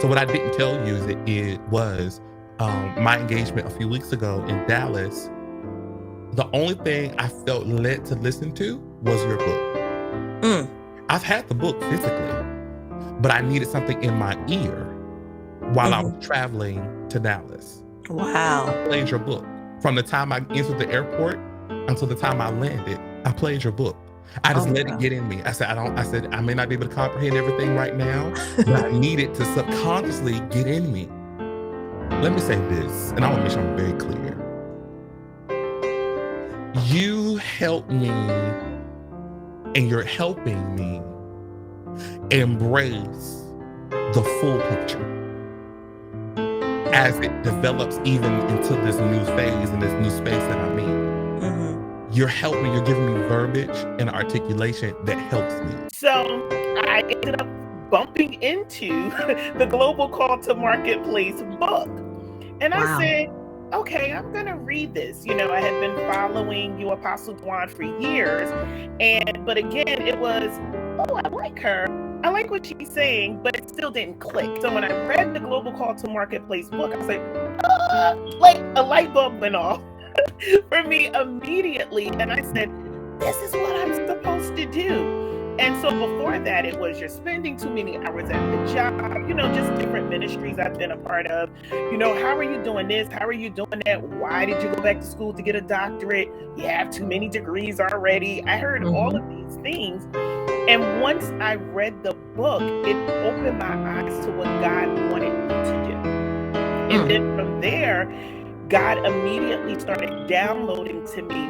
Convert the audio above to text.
So what I didn't tell you is it was my engagement a few weeks ago in Dallas. The only thing I felt led to listen to was your book. I've had the book physically, but I needed something in my ear while I was traveling to Dallas. Wow. I played your book. From the time I entered the airport until the time I landed, I played your book. I just let it get in me. I said, I may not be able to comprehend everything right now, but I need it to subconsciously get in me. Let me say this, and I want to make sure I'm very clear. You help me, and you're helping me embrace the full picture as it develops even into this new phase and this new space that I'm in. You're helping, you're giving me verbiage and articulation that helps me. So I ended up bumping into the Global Call to Marketplace book. And I said, okay, I'm going to read this. You know, I had been following you, Apostle Dwann, for years. But again, it was, oh, I like her. I like what she's saying, but it still didn't click. So when I read the Global Call to Marketplace book, I was like a light bulb went off for me immediately. And I said, this is what I'm supposed to do. And so before that, it was you're spending too many hours at the job, you know, just different ministries I've been a part of. You know, how are you doing this? How are you doing that? Why did you go back to school to get a doctorate? You have too many degrees already. I heard all of these things. And once I read the book, it opened my eyes to what God wanted me to do. And then from there, God immediately started downloading to me